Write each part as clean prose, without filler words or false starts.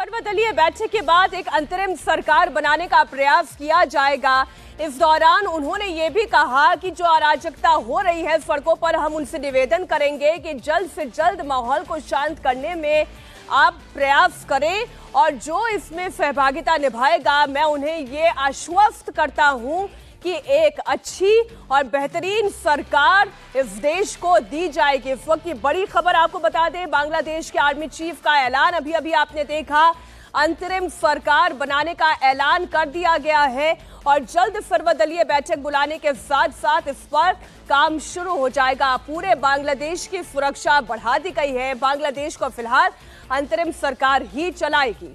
सर्वदलीय बैठक के बाद एक अंतरिम सरकार बनाने का प्रयास किया जाएगा। इस दौरान उन्होंने ये भी कहा कि जो अराजकता हो रही है सड़कों पर, हम उनसे निवेदन करेंगे कि जल्द से जल्द माहौल को शांत करने में आप प्रयास करें और जो इसमें सहभागिता निभाएगा, मैं उन्हें ये आश्वस्त करता हूं कि एक अच्छी और बेहतरीन सरकार इस देश को दी जाएगी। इस वक्त की बड़ी खबर आपको बता दें, बांग्लादेश के आर्मी चीफ का ऐलान अभी आपने देखा। अंतरिम सरकार बनाने का ऐलान कर दिया गया है और जल्द सर्वदलीय बैठक बुलाने के साथ साथ इस पर काम शुरू हो जाएगा। पूरे बांग्लादेश की सुरक्षा बढ़ा दी गई है। बांग्लादेश को फिलहाल अंतरिम सरकार ही चलाएगी।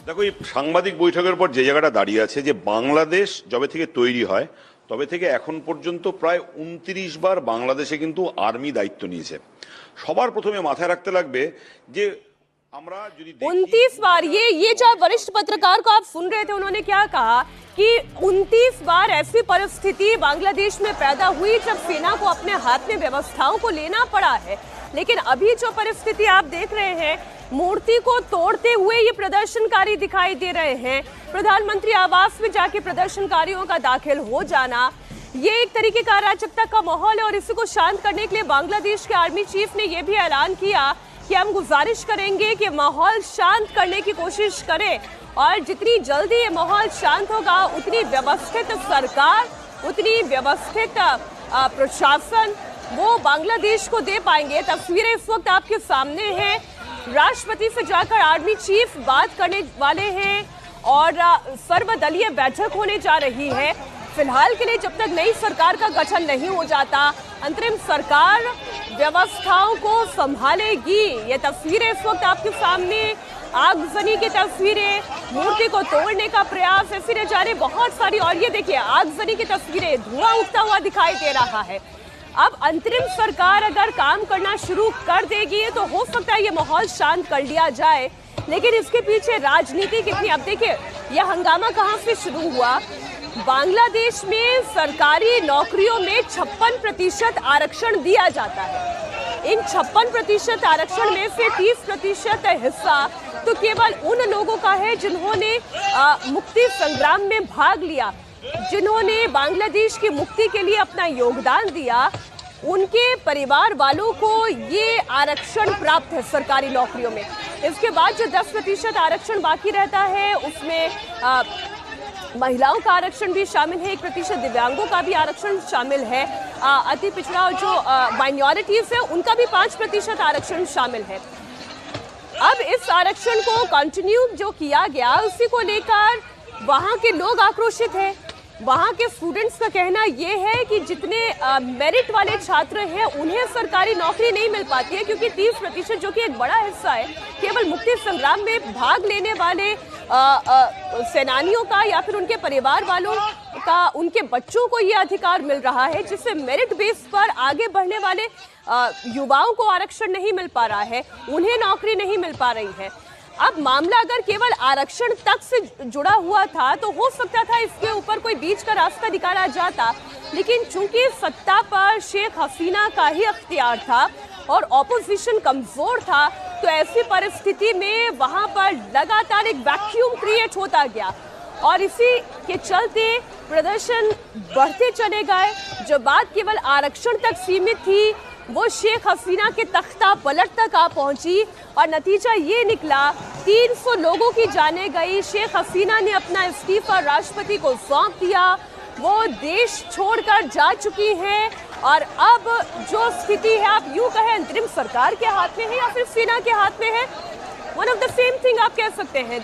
देखो, এই সাংবাদিক বৈঠকের পর যে জায়গাটা দাঁড়িয়ে আছে যে বাংলাদেশ যবে থেকে তৈরি হয় তবে থেকে এখন পর্যন্ত প্রায় 29 বার বাংলাদেশে কিন্তু আর্মি দায়িত্ব নিয়েছে। সবার প্রথমে মাথায় রাখতে লাগবে যে 29 बार ये जो वरिष्ठ पत्रकार को आप सुन रहे थे, उन्होंने क्या कहा कि 29 बार ऐसी परिस्थिति बांग्लादेश में पैदा हुई जब सेना को अपने हाथ में व्यवस्थाओं को लेना पड़ा है। लेकिन अभी जो परिस्थिति आप देख रहे हैं, मूर्ति को तोड़ते हुए ये प्रदर्शनकारी दिखाई दे रहे हैं। प्रधानमंत्री आवास में जाके प्रदर्शनकारियों का दाखिल हो जाना, ये एक तरीके का अराजकता का माहौल है और इसी को शांत करने के लिए बांग्लादेश के आर्मी चीफ ने यह भी ऐलान किया कि हम गुजारिश करेंगे कि माहौल शांत करने की कोशिश करें और जितनी जल्दी ये माहौल शांत होगा उतनी व्यवस्थित सरकार, उतनी व्यवस्थित प्रशासन वो बांग्लादेश को दे पाएंगे। तस्वीरें इस वक्त आपके सामने हैं। राष्ट्रपति से जाकर आर्मी चीफ बात करने वाले हैं और सर्वदलीय बैठक होने जा रही है। फिलहाल के लिए जब तक नई सरकार का गठन नहीं हो जाता, अंतरिम सरकार व्यवस्थाओं को संभालेगी। ये तस्वीरें इस वक्त आपके सामने, आगजनी की तस्वीरें, मूर्ति को तोड़ने का प्रयास, ऐसी जा रही बहुत सारी। और ये देखिए आगजनी की तस्वीरें, धुआं उठता हुआ दिखाई दे रहा है। अब अंतरिम सरकार अगर काम करना शुरू कर देगी तो हो सकता है ये माहौल शांत कर लिया जाए, लेकिन इसके पीछे राजनीति कितनी। अब देखिए यह हंगामा कहां से शुरू हुआ। बांग्लादेश में सरकारी नौकरियों में 56% आरक्षण दिया जाता है। इन 56% आरक्षण में से 30% हिस्सा तो केवल उन लोगों का है जिन्होंने मुक्ति संग्राम में भाग लिया, जिन्होंने बांग्लादेश की मुक्ति के लिए अपना योगदान दिया। उनके परिवार वालों को ये आरक्षण प्राप्त है सरकारी नौकरियों में। इसके बाद जो 10% आरक्षण बाकी रहता है उसमें महिलाओं का आरक्षण भी शामिल है, 1% दिव्यांगों का भी आरक्षण शामिल है, अति पिछड़ा और जो माइनॉरिटीज है उनका भी 5% आरक्षण शामिल है। अब इस आरक्षण को कंटिन्यू जो किया गया उसी को लेकर वहां के लोग आक्रोशित हैं। वहां के स्टूडेंट्स का कहना यह है कि जितने मेरिट वाले छात्र हैं उन्हें सरकारी नौकरी नहीं मिल पाती है, क्योंकि 30% जो कि एक बड़ा हिस्सा है केवल मुक्ति संग्राम में भाग लेने वाले सेनानियों का या फिर उनके परिवार वालों का, उनके बच्चों को ये अधिकार मिल रहा है, जिससे मेरिट बेस पर आगे बढ़ने वाले युवाओं को आरक्षण नहीं मिल पा रहा है, उन्हें नौकरी नहीं मिल पा रही है। अब मामला अगर केवल आरक्षण तक से जुड़ा हुआ था तो हो सकता था इसके ऊपर कोई बीच का रास्ता निकाला जाता, लेकिन चूंकि सत्ता पर शेख हसीना का ही अख्तियार था और ऑपोजिशन कमजोर था, तो ऐसी परिस्थिति में वहां पर लगातार एक वैक्यूम क्रिएट होता गया और इसी के चलते प्रदर्शन बढ़ते चले गए। जो बात केवल आरक्षण तक सीमित थी वो शेख हसीना के तख्ता पलट तक आ पहुंची और नतीजा ये निकला, 300 लोगों की जाने गई। शेख हसीना ने अपना इस्तीफा राष्ट्रपति को सौंप दिया, वो देश छोड़कर जा चुकी हैं और अब जो स्थिति है आप यूं कहें अंतरिम सरकार के हाथ में है या फिर सेना के हाथ में है, one of the same thing आप कह सकते हैं।